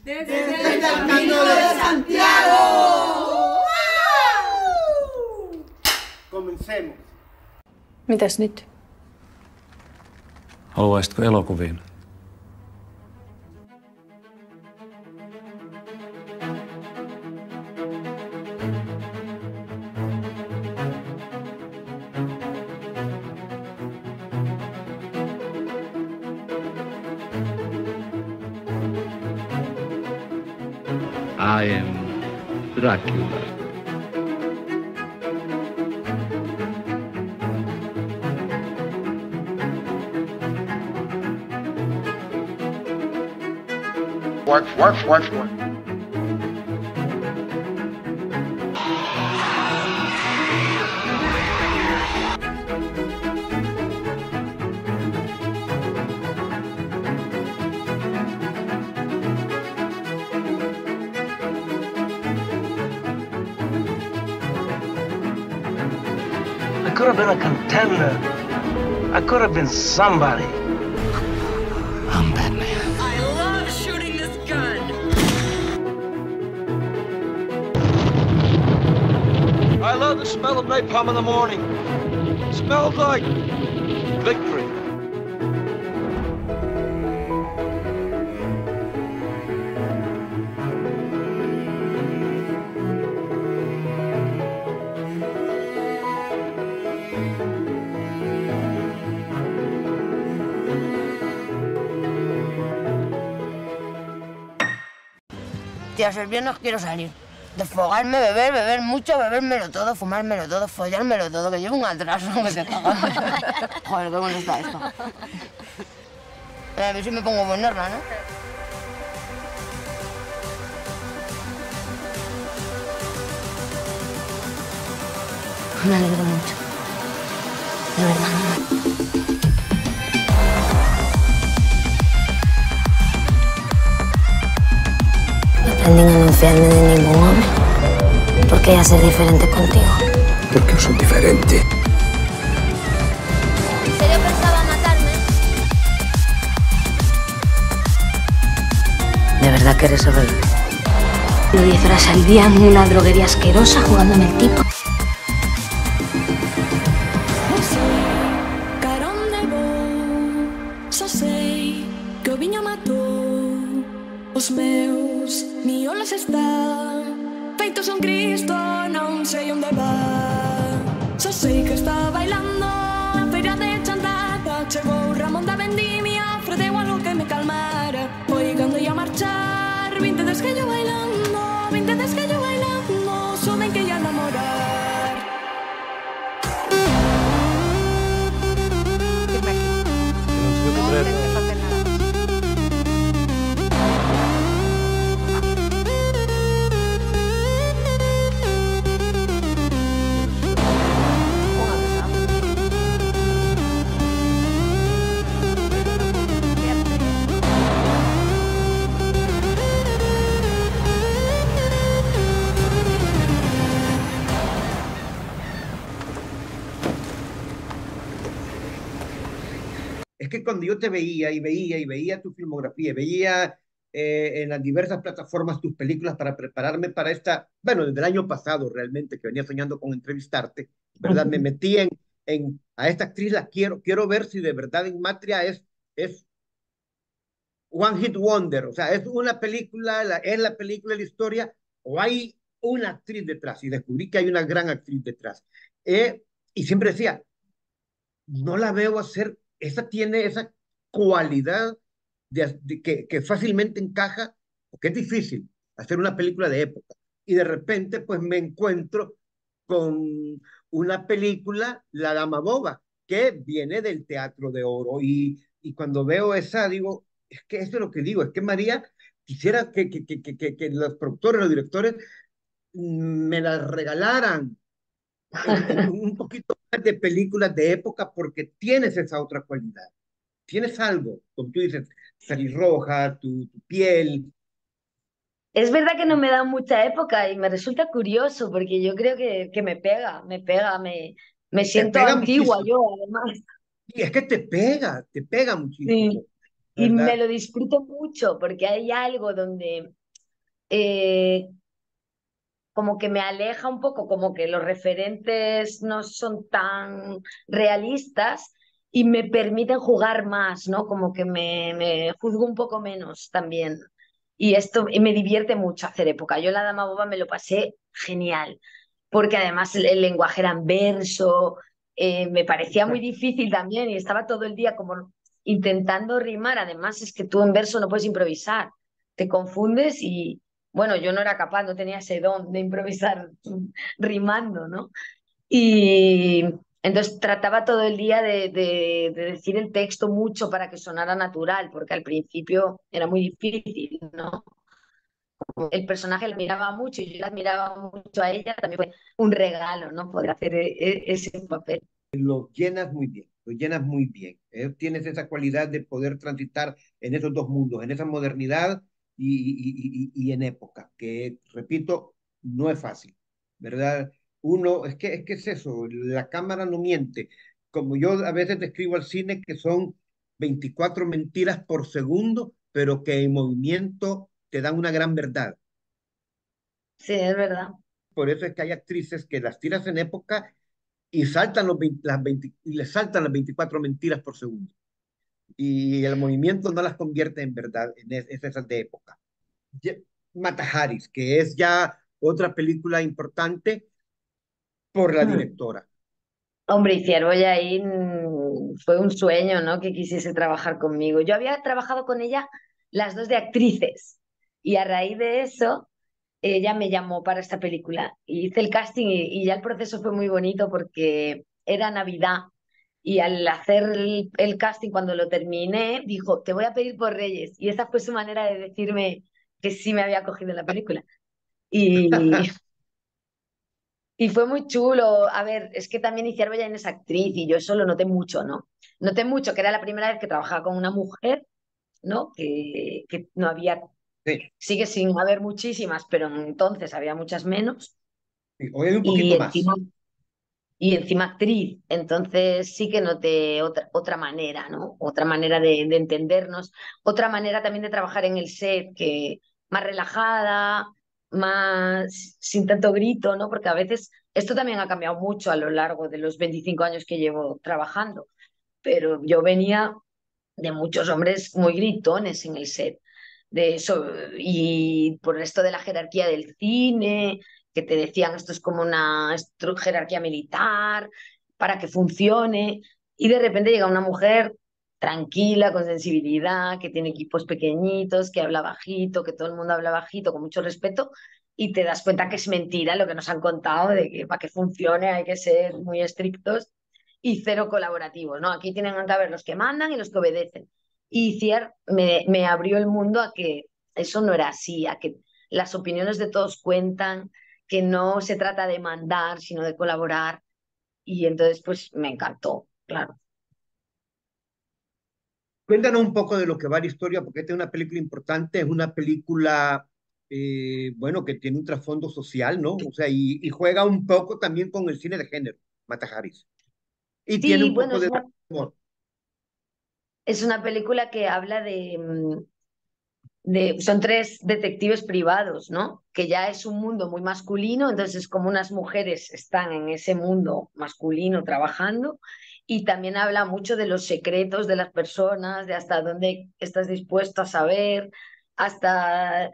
Desde el Camino de Santiago. Comencemos. Mitäs nyt? Haluaisitko elokuviin? I am Dracula. Work. I could have been a contender. I could have been somebody. I'm Batman. I love shooting this gun. I love the smell of napalm in the morning. It smells like victory. Tías, el viernes quiero salir. Desfogarme, beber mucho, bebérmelo todo, fumármelo todo, follármelo todo, que llevo un atraso que te cagas. Joder, qué bueno está esto. A ver si me pongo buenorra, ¿no? Me alegro mucho. De verdad. Aprendí a no fiarme de ningún hombre. ¿Por qué a ser diferente contigo? Porque eu sou diferente. ¿En serio pensaba matarme? ¿De verdad quieres saberlo? 10 horas al día en una droguería asquerosa jugándome el tipo. Só sei que o viño matou os meus miolos están feitos un Cristo, non sei onde va. Só sei que está bailando a feira de Chantada. Chegou Ramón da Vendimia, ofreceu algo que me calmara. Foi cando ia marchar, 20 des que yo bailando, 20 des que yo bailando, soben que ia namorar. Es que cuando yo te veía y veía tu filmografía, veía en las diversas plataformas tus películas para prepararme para esta, bueno, desde el año pasado realmente, que venía soñando con entrevistarte, ¿verdad? Me metí a esta actriz, la quiero ver si de verdad en Matria es One Hit Wonder, o sea, es una película, es la película de la historia, o hay una actriz detrás, y descubrí que hay una gran actriz detrás. Y siempre decía, no la veo hacer, esa tiene esa cualidad que fácilmente encaja, porque es difícil hacer una película de época. Y de repente, pues me encuentro con una película, La Dama Boba, que viene del Teatro de Oro. Y cuando veo esa, digo, es que eso es lo que digo, es que María quisiera que los productores, los directores, me la regalaran un poquito más de películas de época porque tienes esa otra cualidad. Tienes algo, como tú dices, pelirroja, tu piel. Es verdad que no me da mucha época y me resulta curioso porque yo creo que me Te siento pega antigua muchísimo. yo, además. Y es que te pega muchísimo. Sí. y me ¿verdad? lo disfruto mucho porque hay algo donde eh, como que me aleja un poco, como que los referentes no son tan realistas y me permiten jugar más, ¿no? Como que me juzgo un poco menos también. Y esto y me divierte mucho hacer época. Yo en La Dama Boba me lo pasé genial, porque además el lenguaje era en verso, me parecía muy difícil también y estaba todo el día como intentando rimar. Además es que tú en verso no puedes improvisar, te confundes y bueno, yo no era capaz, no tenía ese don de improvisar rimando, ¿no? Y entonces trataba todo el día de decir el texto mucho para que sonara natural, porque al principio era muy difícil, ¿no? El personaje la miraba mucho y yo la admiraba mucho a ella, también fue un regalo, ¿no? Poder hacer ese papel. Lo llenas muy bien, lo llenas muy bien. Tienes esa cualidad de poder transitar en esos dos mundos, en esa modernidad y en época, que, repito, no es fácil, ¿verdad? Uno, es que es eso, la cámara no miente. Como yo a veces describo al cine que son 24 mentiras por segundo, pero que en movimiento te dan una gran verdad. Sí, es verdad. Por eso es que hay actrices que las tiras en época y saltan y le saltan las 24 mentiras por segundo. Y el movimiento no las convierte en verdad, es esas de época. Mata Haris, que es ya otra película importante por la Hmm. directora. Hombre, y Boyain fue un sueño, ¿no? Que quisiese trabajar conmigo. Yo había trabajado con ella las dos de actrices y a raíz de eso ella me llamó para esta película. Y hice el casting y ya el proceso fue muy bonito porque era Navidad y al hacer el casting, cuando lo terminé, dijo, te voy a pedir por Reyes. Y esa fue su manera de decirme que sí me había cogido en la película. Y, y fue muy chulo. A ver, es que también Iciar Boyain es actriz y yo eso lo noté mucho, ¿no? Noté mucho que era la primera vez que trabajaba con una mujer, ¿no? Que no había, Sí, sigue sin haber muchísimas, pero entonces había muchas menos. sí, hoy hay un Y poquito más. encima actriz, entonces sí que noté otra manera, ¿no? Otra manera de entendernos, otra manera también de trabajar en el set, que más relajada, más sin tanto grito, ¿no? Porque a veces esto también ha cambiado mucho a lo largo de los 25 años que llevo trabajando, pero yo venía de muchos hombres muy gritones en el set. De eso, y por esto de la jerarquía del cine, que te decían esto es como una jerarquía militar para que funcione, y de repente llega una mujer tranquila, con sensibilidad, que tiene equipos pequeñitos, que habla bajito, que todo el mundo habla bajito, con mucho respeto, y te das cuenta que es mentira lo que nos han contado, de que para que funcione hay que ser muy estrictos y cero colaborativos, ¿no? Aquí tienen que haber los que mandan y los que obedecen. Y Cier me abrió el mundo a que eso no era así, a que las opiniones de todos cuentan, que no se trata de mandar, sino de colaborar. Y entonces, pues me encantó, claro. Cuéntanos un poco de lo que va la historia, porque esta es una película importante, es una película, bueno, que tiene un trasfondo social, ¿no? O sea, y juega un poco también con el cine de género, Mata Haris. Y tiene Sí, un bueno, poco de humor. es una película que habla son tres detectives privados, ¿no? Que ya es un mundo muy masculino, entonces como unas mujeres están en ese mundo masculino trabajando y también habla mucho de los secretos de las personas, de hasta dónde estás dispuesto a saber, hasta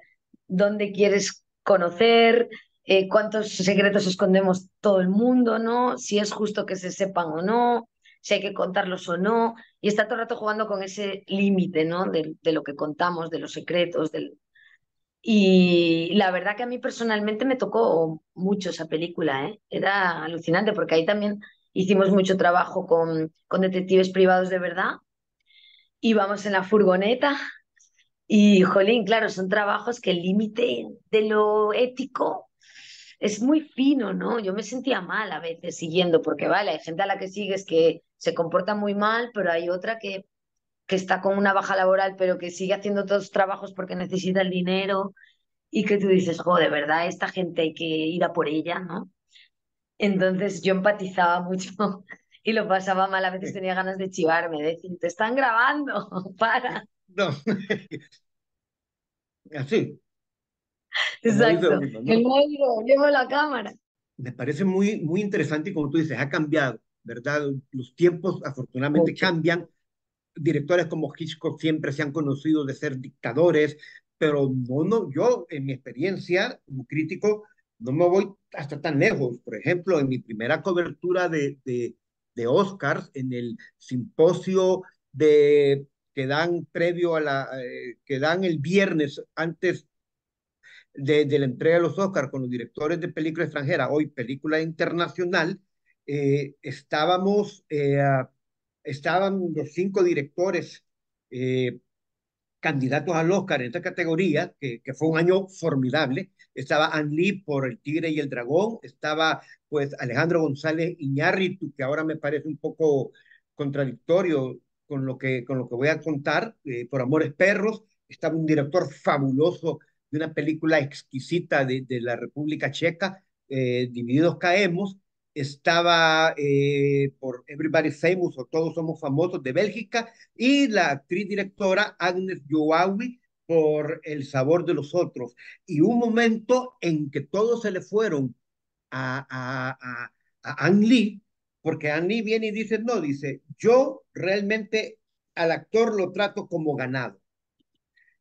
dónde quieres conocer, cuántos secretos escondemos todo el mundo, ¿no? Si es justo que se sepan o no, si hay que contarlos o no, y está todo el rato jugando con ese límite, ¿no? De lo que contamos, de los secretos. Y la verdad que a mí personalmente me tocó mucho esa película, ¿eh? Era alucinante porque ahí también hicimos mucho trabajo con detectives privados de verdad. Íbamos en la furgoneta y, jolín, claro, son trabajos que el límite de lo ético es muy fino, ¿no? Yo me sentía mal a veces siguiendo, porque vale, hay gente a la que sigues que se comporta muy mal, pero hay otra que está con una baja laboral, pero que sigue haciendo todos los trabajos porque necesita el dinero y que tú dices, joder, de verdad, esta gente hay que ir a por ella, ¿no? Entonces yo empatizaba mucho y lo pasaba mal, a veces tenía ganas de chivarme, de decir, te están grabando, para. No, así, como dice Exacto. uno, El ¿no? móvil llevo la cámara. Me parece muy, muy interesante y como tú dices, ha cambiado, ¿verdad? Los tiempos afortunadamente Mucho. cambian. Directores como Hitchcock siempre se han conocido de ser dictadores, pero no, no, yo en mi experiencia como crítico no me voy hasta tan lejos. Por ejemplo, en mi primera cobertura de Oscars, en el simposio de, que dan previo a que dan el viernes antes de la entrega de los Oscars con los directores de película extranjera, hoy película internacional, estaban los 5 directores eh, candidatos al Oscar en esta categoría, que fue un año formidable. Estaba Ang Lee por El Tigre y el Dragón, estaba pues Alejandro González Iñárritu, que ahora me parece un poco contradictorio con lo que voy a contar, por Amores Perros, estaba un director fabuloso de una película exquisita de la República Checa, Divididos Caemos, estaba por Everybody's Famous o Todos Somos Famosos de Bélgica, y la actriz directora Agnes Joawi por El Sabor de los Otros. Y un momento en que todos se le fueron a Ang Lee, porque Ang Lee viene y dice, no, dice, yo realmente al actor lo trato como ganado.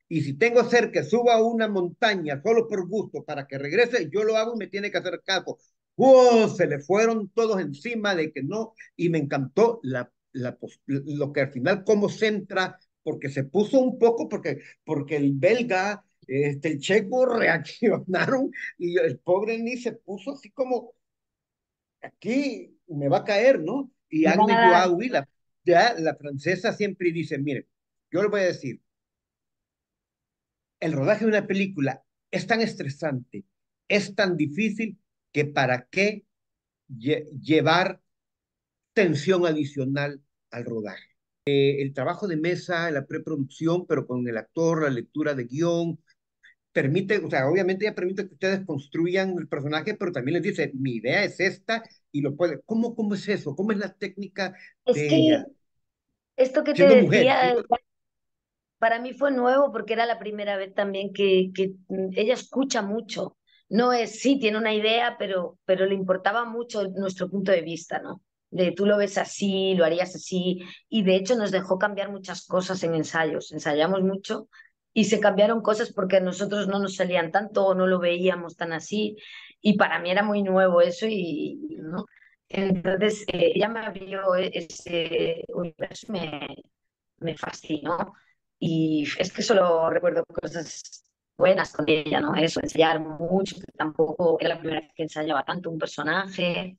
Y si tengo que hacer que suba a una montaña solo por gusto para que regrese, yo lo hago y me tiene que hacer caso. ¡Oh! Se le fueron todos encima de que no, y me encantó lo que al final como centra, porque se puso un poco, porque el belga, el checo reaccionaron y el pobre ni se puso así como, aquí me va a caer, ¿no? Y Me van a Agnes dar. Joaoui, ya la francesa, siempre dice, mire, yo le voy a decir, el rodaje de una película es tan estresante, es tan difícil, que para qué llevar tensión adicional al rodaje. El trabajo de mesa, la preproducción, pero con el actor, la lectura de guión, permite, o sea, obviamente ya permite que ustedes construyan el personaje, pero también les dice, mi idea es esta, y lo puede. ¿Cómo es eso? ¿Cómo es la técnica Es de que ella? esto que te Siendo mujer, decía, para mí fue nuevo porque era la primera vez también que ella escucha mucho. No es, sí, tiene una idea, pero le importaba mucho nuestro punto de vista, ¿no? De tú lo ves así, lo harías así. Y de hecho nos dejó cambiar muchas cosas en ensayos. Ensayamos mucho y se cambiaron cosas porque a nosotros no nos salían tanto o no lo veíamos tan así. Y para mí era muy nuevo eso ¿no? Entonces ella me abrió ese universo, me fascinó. Y es que solo recuerdo cosas buenas con ella, ¿no? Eso, ensayar mucho, que tampoco era la primera vez que ensayaba tanto un personaje.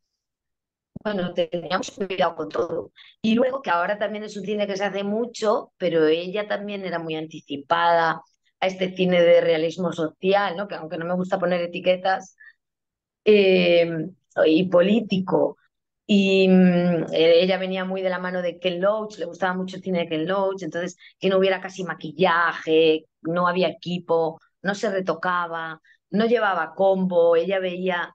Bueno, teníamos cuidado con todo. Y luego que ahora también es un cine que se hace mucho, pero ella también era muy anticipada a este cine de realismo social, ¿no? Que aunque no me gusta poner etiquetas, eh, y político. Y ella venía muy de la mano de Ken Loach, le gustaba mucho el cine de Ken Loach, entonces que no hubiera casi maquillaje, no había equipo, no se retocaba, no llevaba combo, ella veía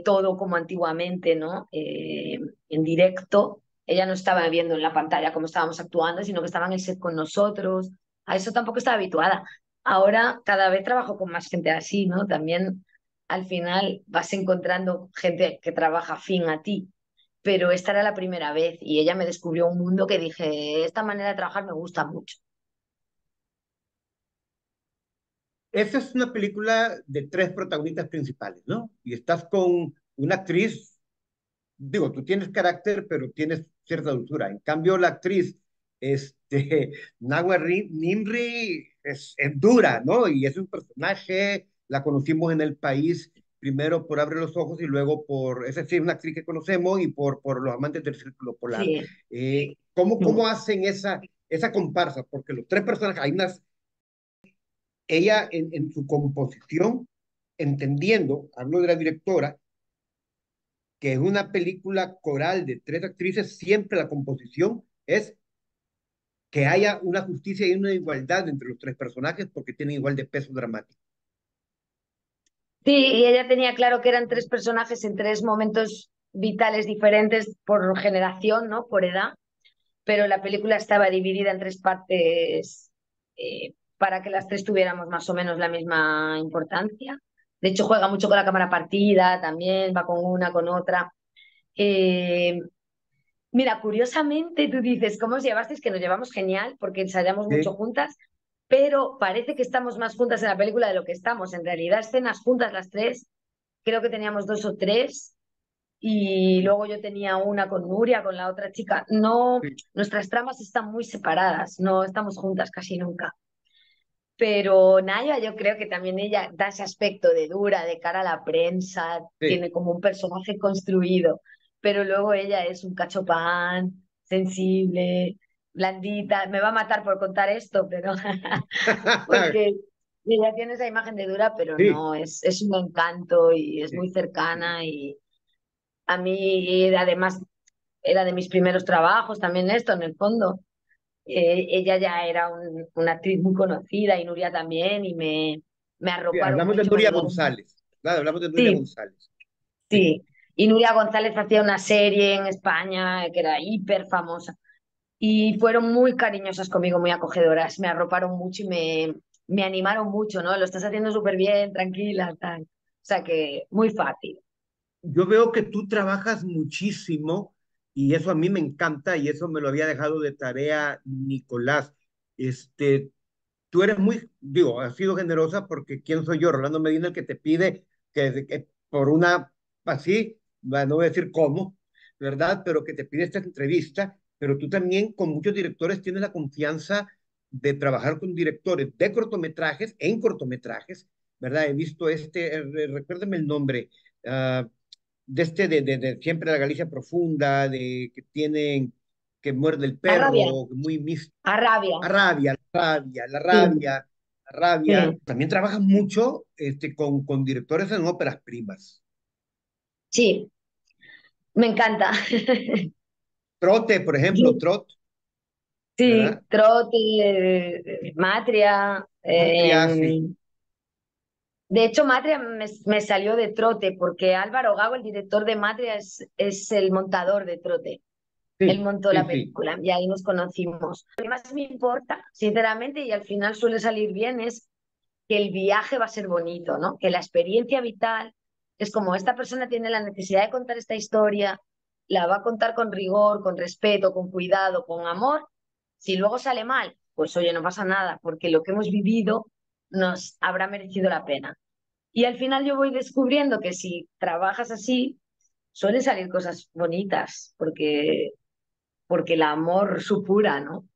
todo como antiguamente, ¿no? En directo. Ella no estaba viendo en la pantalla cómo estábamos actuando, sino que estaba en el set con nosotros. A eso tampoco estaba habituada. Ahora cada vez trabajo con más gente así, ¿no? También al final vas encontrando gente que trabaja afín a ti, pero esta era la primera vez y ella me descubrió un mundo que dije, esta manera de trabajar me gusta mucho. esa es una película de 3 protagonistas principales, ¿no? Y estás con una actriz, digo, tú tienes carácter, pero tienes cierta dulzura. En cambio, la actriz, Nawa Nimri, es dura, ¿no? Y es un personaje, la conocimos en el país, primero por Abre los Ojos y luego por, es decir, una actriz que conocemos y por Los Amantes del Círculo Polar. Sí, ¿Cómo hacen esa comparsa? Porque los 3 personajes, ella en su composición, entendiendo, hablo de la directora, que es una película coral de 3 actrices, siempre la composición es que haya una justicia y una igualdad entre los 3 personajes porque tienen igual de peso dramático. sí, y ella tenía claro que eran 3 personajes en 3 momentos vitales diferentes por generación, ¿no? Por edad, pero la película estaba dividida en 3 partes para que las tres tuviéramos más o menos la misma importancia. De hecho, juega mucho con la cámara partida, también va con una, con otra. Eh, Mira, curiosamente tú dices, ¿cómo os llevasteis? Que nos llevamos genial porque ensayamos mucho Sí. juntas, pero parece que estamos más juntas en la película de lo que estamos. En realidad, escenas juntas las tres, creo que teníamos 2 o 3 y luego yo tenía una con Nuria, con la otra chica. No, Sí. nuestras tramas están muy separadas, no estamos juntas casi nunca. Pero Naya, yo creo que también ella da ese aspecto de dura, de cara a la prensa, Sí. tiene como un personaje construido, pero luego ella es un cachopán, sensible, blandita. Me va a matar por contar esto, pero porque ella tiene esa imagen de dura, pero Sí, no, es un encanto y es sí, muy cercana y a mí además era de mis primeros trabajos también esto, en el fondo. Ella ya era una actriz muy conocida y Nuria también, y me sí, arroparon hablamos de mucho, me Nuria ayudaron. González, claro, hablamos de Nuria Sí, González. Sí. sí. Y Nuria González hacía una serie en España que era hiper famosa. Y fueron muy cariñosas conmigo, muy acogedoras. Me arroparon mucho y me animaron mucho, ¿no? Lo estás haciendo súper bien, tranquila, tal. O sea que muy fácil. Yo veo que tú trabajas muchísimo y eso a mí me encanta y eso me lo había dejado de tarea Nicolás. Este, tú eres muy, digo, has sido generosa porque ¿quién soy yo? Rolando Medina, el que te pide que por una, así, no voy a decir cómo, ¿verdad? Pero que te pide esta entrevista, pero tú también con muchos directores tienes la confianza de trabajar con directores de cortometrajes, en cortometrajes, ¿verdad? He visto recuérdame el nombre, uh, de siempre la Galicia profunda, de que tienen, que muerde el Arrabia, perro, muy místico. arrabia. La Sí, rabia. sí, También trabajas mucho con directores en óperas primas. sí, me encanta. Trote, por ejemplo, Trot, Sí, ¿verdad? Trote, Matria. Matria, sí, De hecho, Matria me salió de Trote, porque Álvaro Gago, el director de Matria, es el montador de Trote. Él sí, montó sí, la sí. película y ahí nos conocimos. Lo que más me importa, sinceramente, y al final suele salir bien, es que el viaje va a ser bonito, ¿no? Que la experiencia vital es como esta persona tiene la necesidad de contar esta historia, la va a contar con rigor, con respeto, con cuidado, con amor. Si luego sale mal, pues oye, no pasa nada, porque lo que hemos vivido nos habrá merecido la pena. Y al final yo voy descubriendo que si trabajas así, suelen salir cosas bonitas, porque el amor supura, ¿no?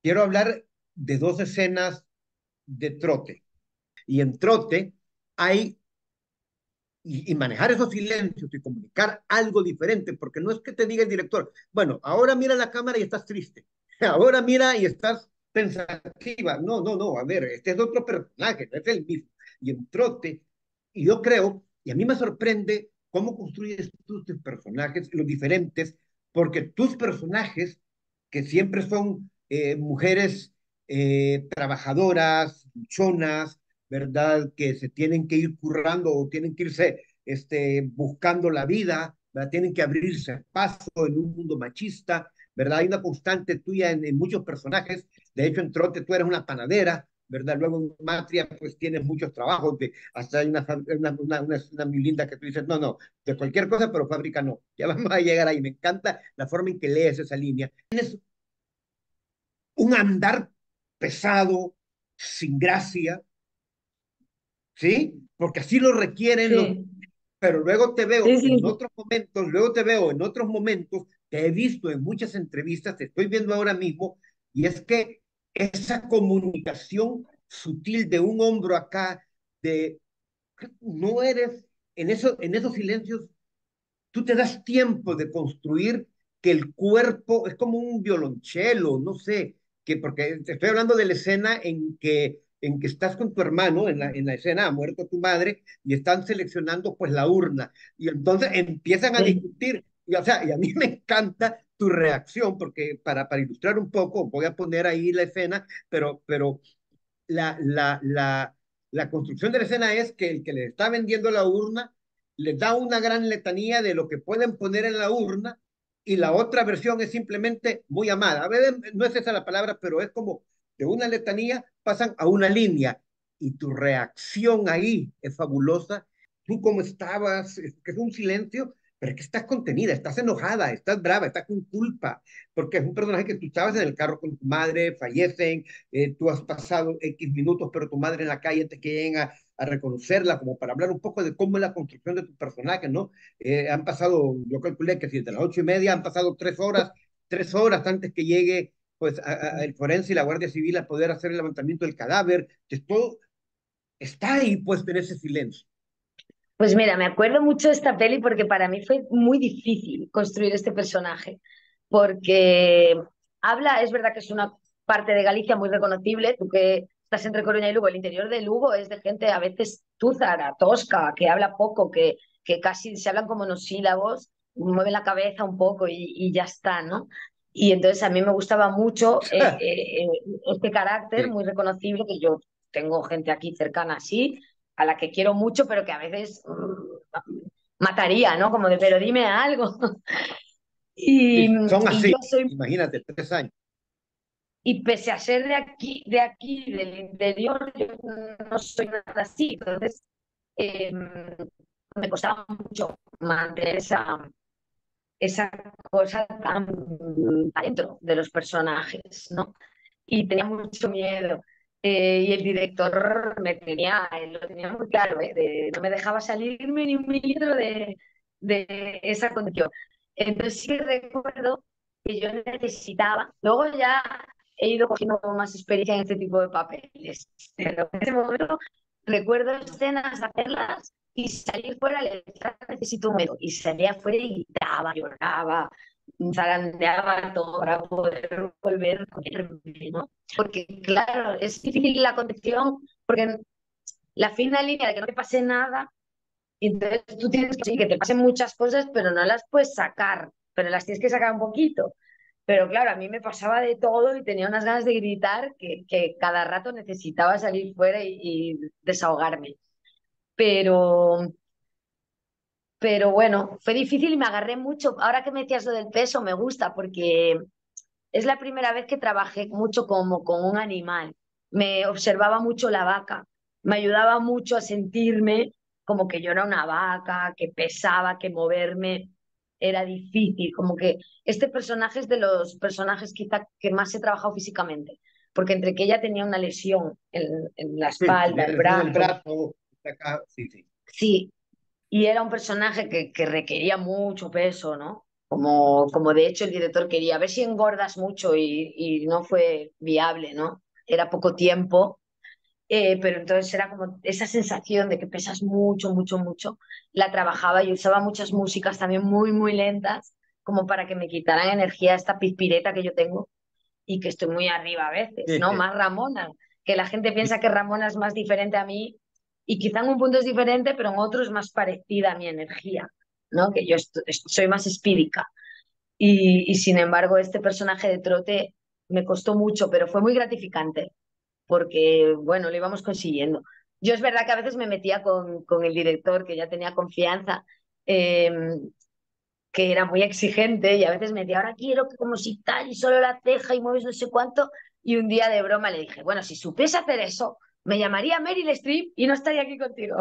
Quiero hablar de dos escenas de Trote. Y en Trote hay y manejar esos silencios y comunicar algo diferente, porque no es que te diga el director, bueno, ahora mira la cámara y estás triste, ahora mira y estás pensativa. No, no, no, a ver, este es otro personaje, no es el mismo. Y en Trote, y yo creo, y a mí me sorprende cómo construyes tú tus personajes, los diferentes, porque tus personajes, que siempre son mujeres trabajadoras, luchonas, ¿verdad? Que se tienen que ir currando o tienen que irse buscando la vida, ¿verdad? Tienen que abrirse paso en un mundo machista, ¿verdad? Hay una constante tuya en muchos personajes. De hecho, en Trote tú eres una panadera, ¿verdad? Luego en Matria, pues tienes muchos trabajos, hasta hay una muy linda que tú dices, no, no, de cualquier cosa, pero fábrica no. Ya vamos a llegar ahí. Me encanta la forma en que lees esa línea. Tienes un andar pesado, sin gracia, ¿sí? Porque así lo requieren los, Sí, pero luego te veo sí, sí, en sí. otros momentos, luego te veo en otros momentos, te he visto en muchas entrevistas, te estoy viendo ahora mismo, y es que esa comunicación sutil de un hombro acá, de no eres, en esos silencios, tú te das tiempo de construir que el cuerpo es como un violonchelo, no sé, que porque te estoy hablando de la escena en que estás con tu hermano, en la escena ha muerto tu madre, y están seleccionando pues la urna, y entonces empiezan a Sí. discutir, y, o sea, y a mí me encanta tu reacción, porque para ilustrar un poco, voy a poner ahí la escena, pero la, la, la, la construcción de la escena es que el que le está vendiendo la urna les da una gran letanía de lo que pueden poner en la urna, y la otra versión es simplemente muy amada. A veces no es esa la palabra, pero es como de una letanía pasan a una línea y tu reacción ahí es fabulosa. Tú cómo estabas, que es un silencio, pero es que estás contenida, estás enojada, estás brava, estás con culpa, porque es un personaje que tú estabas en el carro con tu madre, fallecen, tú has pasado X minutos, pero tu madre en la calle te que lleguen a reconocerla, como para hablar un poco de cómo es la construcción de tu personaje, ¿no? Han pasado, yo calculé que si desde las 8:30 han pasado 3 horas antes que llegue pues el forense y la Guardia Civil a poder hacer el levantamiento del cadáver, que todo está ahí pues en ese silencio. Pues mira, me acuerdo mucho de esta peli porque para mí fue muy difícil construir este personaje, porque habla, es verdad que es una parte de Galicia muy reconocible, tú que estás entre Coruña y Lugo, el interior de Lugo es de gente a veces túzara, tosca, que habla poco, que casi se hablan como monosílabos, mueven la cabeza un poco y ya está, ¿no? Y entonces a mí me gustaba mucho este carácter Sí. muy reconocible, que yo tengo gente aquí cercana así, a la que quiero mucho, pero que a veces mataría, ¿no? Como de, pero dime algo. Y, Sí, son y yo así, soy, imagínate, 3 años. y pese a ser de aquí, del interior, yo no soy nada así. Entonces, eh, me costaba mucho mantener esa cosa tan adentro de los personajes, ¿no? Y tenía mucho miedo. Y el director él lo tenía muy claro, no me dejaba salirme ni un milímetro de esa condición. Entonces sí que recuerdo que yo necesitaba, luego ya he ido cogiendo más experiencia en este tipo de papeles, pero en ese momento recuerdo escenas, hacerlas y salir fuera, le decía, necesito un médico, y salía fuera y gritaba, lloraba, zarandeaba todo para poder volver a ponerme, ¿no? Porque, claro, es difícil la condición, porque la fina línea de que no te pase nada, y entonces tú tienes que, sí, que te pasen muchas cosas, pero no las puedes sacar, pero las tienes que sacar un poquito. Pero claro, a mí me pasaba de todo y tenía unas ganas de gritar que cada rato necesitaba salir fuera y desahogarme. Pero, pero bueno, fue difícil y me agarré mucho. Ahora que me decías lo del peso, me gusta porque es la primera vez que trabajé mucho como con un animal. Me observaba mucho la vaca, me ayudaba mucho a sentirme como que yo era una vaca, que pesaba, que moverme era difícil, como que este personaje es de los personajes quizá que más he trabajado físicamente, porque entre que ella tenía una lesión en la Sí, espalda, tenía el lesión en el brazo, brazo, acá, sí, sí. sí, y era un personaje que requería mucho peso, ¿no? Como de hecho el director quería, a ver si engordas mucho y no fue viable, ¿no? Era poco tiempo, pero entonces era como esa sensación de que pesas mucho, mucho, mucho. La trabajaba y usaba muchas músicas también muy, muy lentas, como para que me quitaran energía esta pispireta que yo tengo y que estoy muy arriba a veces, ¿no? Más Ramona, que la gente piensa que Ramona es más diferente a mí y quizá en un punto es diferente, pero en otro es más parecida a mi energía, ¿no? Que yo soy más espírica. Y sin embargo, este personaje de Trote me costó mucho, pero fue muy gratificante porque, bueno, lo íbamos consiguiendo. Yo es verdad que a veces me metía con el director, que ya tenía confianza, eh, que era muy exigente y a veces me decía, ahora quiero que como si tal y solo la ceja y mueves no sé cuánto. Y un día de broma le dije, bueno, si supiese hacer eso, me llamaría Meryl Streep y no estaría aquí contigo.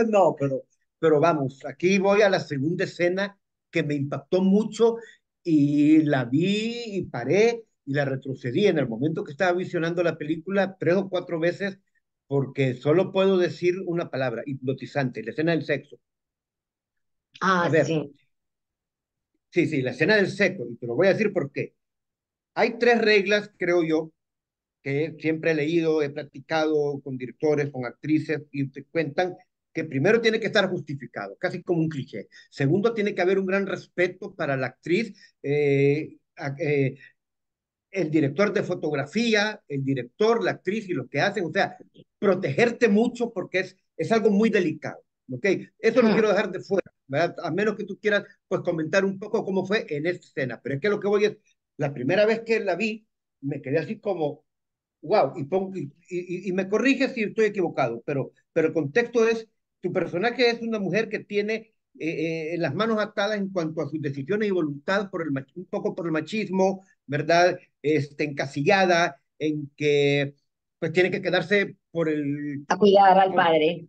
No, pero vamos, aquí voy a la segunda escena que me impactó mucho y la vi y paré y la retrocedí en el momento que estaba visionando la película 3 o 4 veces porque solo puedo decir una palabra, hipnotizante, la escena del sexo. A Ah, ver, sí. sí, sí, la escena del sexo, y te lo voy a decir por qué. Hay 3 reglas, creo yo, que siempre he leído, he practicado con directores, con actrices, y te cuentan que primero tiene que estar justificado, casi como un cliché. Segundo, tiene que haber un gran respeto para la actriz, el director de fotografía, el director, la actriz y lo que hacen, o sea, protegerte mucho porque es algo muy delicado. ¿Ok? Eso lo quiero dejar de fuera, ¿verdad? A menos que tú quieras pues comentar un poco cómo fue en esta escena, pero es que lo que voy es, la primera vez que la vi, me quedé así como, wow, y me corrige si estoy equivocado, pero el contexto es, tu personaje es una mujer que tiene las manos atadas en cuanto a sus decisiones y voluntad un poco por el machismo, ¿verdad? Encasillada en que pues tiene que quedarse a cuidar al padre.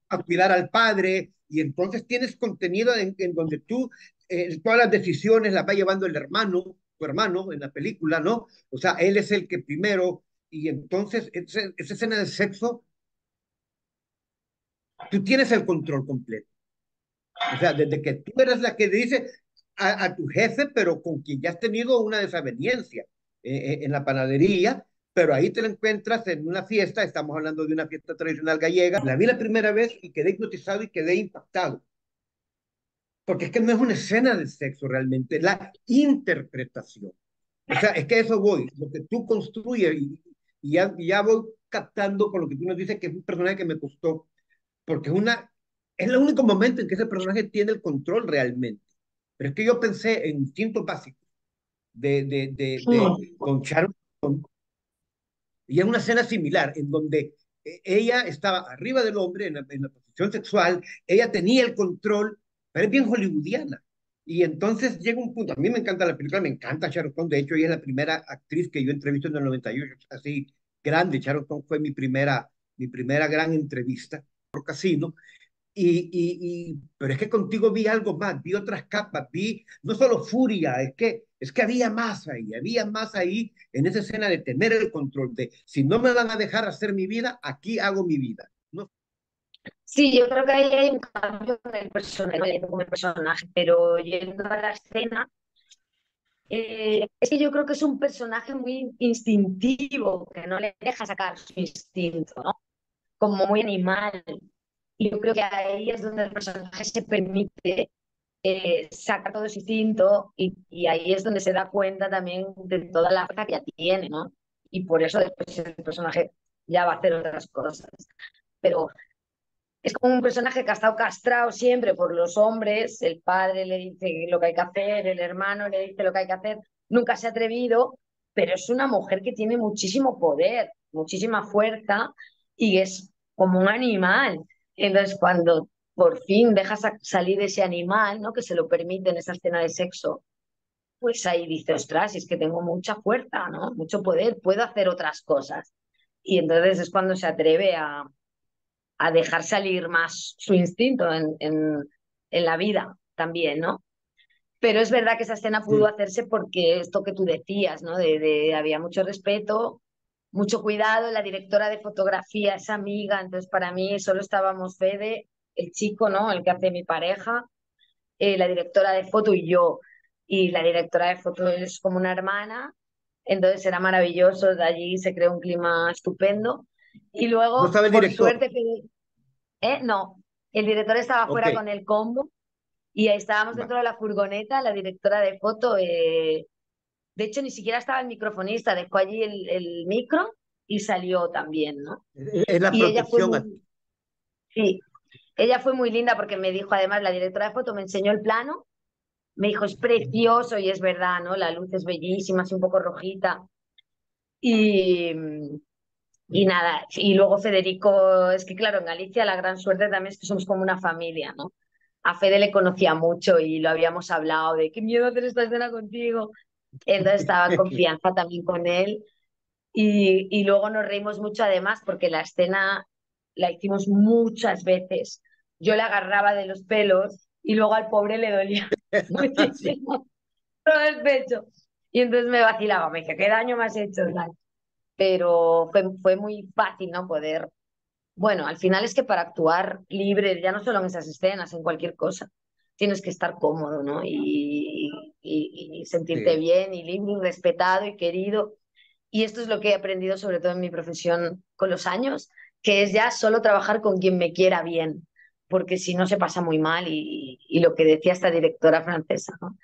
A cuidar al padre, y entonces tienes contenido en donde tú todas las decisiones las va llevando el hermano, tu hermano en la película, ¿no? O sea, él es el que primero, y entonces esa escena de sexo, tú tienes el control completo. O sea, desde que tú eres la que dice a tu jefe, pero con quien ya has tenido una desaveniencia en la panadería, pero ahí te lo encuentras en una fiesta, estamos hablando de una fiesta tradicional gallega. La vi la primera vez y quedé hipnotizado y quedé impactado. Porque es que no es una escena de sexo realmente, la interpretación. O sea, es que a eso voy, lo que tú construyes, y ya voy captando con lo que tú nos dices, que es un personaje que me costó, porque es el único momento en que ese personaje tiene el control realmente. Pero es que yo pensé en instintos básicos con Sharon, y es una escena similar, en donde ella estaba arriba del hombre en la posición sexual, ella tenía el control, pero es bien hollywoodiana. Y entonces llega un punto, a mí me encanta la película, me encanta Sharon Stone, de hecho ella es la primera actriz que yo entrevisto en el 98, así grande. Sharon Stone fue mi primera gran entrevista por Casino. Pero es que contigo vi algo más, vi otras capas, vi no solo furia, es que había más ahí en esa escena de tener el control de, si no me van a dejar hacer mi vida, aquí hago mi vida. ¿No? Sí, yo creo que ahí hay un cambio en el personaje, pero yendo a la escena, es que yo creo que es un personaje muy instintivo, que no le deja sacar su instinto, ¿no? Como muy animal. Y yo creo que ahí es donde el personaje se permite sacar todo ese instinto, y ahí es donde se da cuenta también de toda la fuerza que ya tiene, ¿no? Y por eso después el personaje ya va a hacer otras cosas. Pero es como un personaje que ha estado castrado siempre por los hombres, el padre le dice lo que hay que hacer, el hermano le dice lo que hay que hacer, nunca se ha atrevido, pero es una mujer que tiene muchísimo poder, muchísima fuerza, y es como un animal. Entonces, cuando por fin deja salir ese animal, ¿no? Que se lo permite en esa escena de sexo, pues ahí dice, ostras, es que tengo mucha fuerza, ¿no? Mucho poder, puedo hacer otras cosas. Y entonces es cuando se atreve a dejar salir más su instinto en la vida también, ¿no? Pero es verdad que esa escena pudo hacerse porque esto que tú decías, ¿no? Había mucho respeto, mucho cuidado, la directora de fotografía es amiga, entonces para mí solo estábamos Fede, el chico, ¿no? El que hace mi pareja, la directora de foto y yo. Y la directora de foto es como una hermana, entonces era maravilloso, de allí se creó un clima estupendo. Y ¿No luego, sabe el por director? suerte, no, el director estaba fuera Ok. con el combo y ahí estábamos Va. dentro de la furgoneta, la directora de foto, de hecho ni siquiera estaba el microfonista, dejó allí el micro y salió también, ¿no? Es la Y ella fue protección. muy, sí, ella fue muy linda porque me dijo, además, la directora de foto me enseñó el plano, me dijo, es precioso, y es verdad, ¿no? La luz es bellísima, así un poco rojita. Y, y nada, y luego Federico, es que claro, en Galicia la gran suerte también es que somos como una familia, ¿no? A Fede le conocía mucho y lo habíamos hablado de qué miedo hacer esta escena contigo. Entonces estaba en confianza también con él, y luego nos reímos mucho además porque la escena la hicimos muchas veces. Yo le agarraba de los pelos y luego al pobre le dolía muchísimo todo el pecho. Y entonces me vacilaba, me dije, ¿qué daño me has hecho? Tal. Pero fue muy fácil, ¿no? Poder. Bueno, al final es que para actuar libre, ya no solo en esas escenas, en cualquier cosa, tienes que estar cómodo, ¿no? Y sentirte Sí. bien y libre y respetado y querido. Y esto es lo que he aprendido sobre todo en mi profesión con los años, que es ya solo trabajar con quien me quiera bien, porque si no se pasa muy mal, y lo que decía esta directora francesa, ¿no?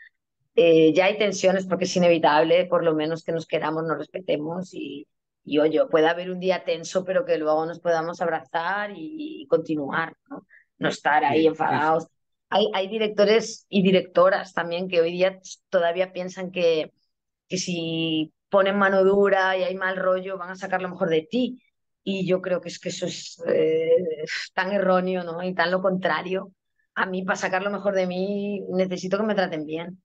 Ya hay tensiones porque es inevitable, por lo menos que nos queramos, nos respetemos, y oye, puede haber un día tenso, pero que luego nos podamos abrazar y continuar, ¿no? No estar ahí Sí, sí, sí. enfadados. Hay directores y directoras también que hoy día todavía piensan que si ponen mano dura y hay mal rollo van a sacar lo mejor de ti. Y yo creo que es que eso es tan erróneo, ¿no? Y tan lo contrario. a mí para sacar lo mejor de mí necesito que me traten bien.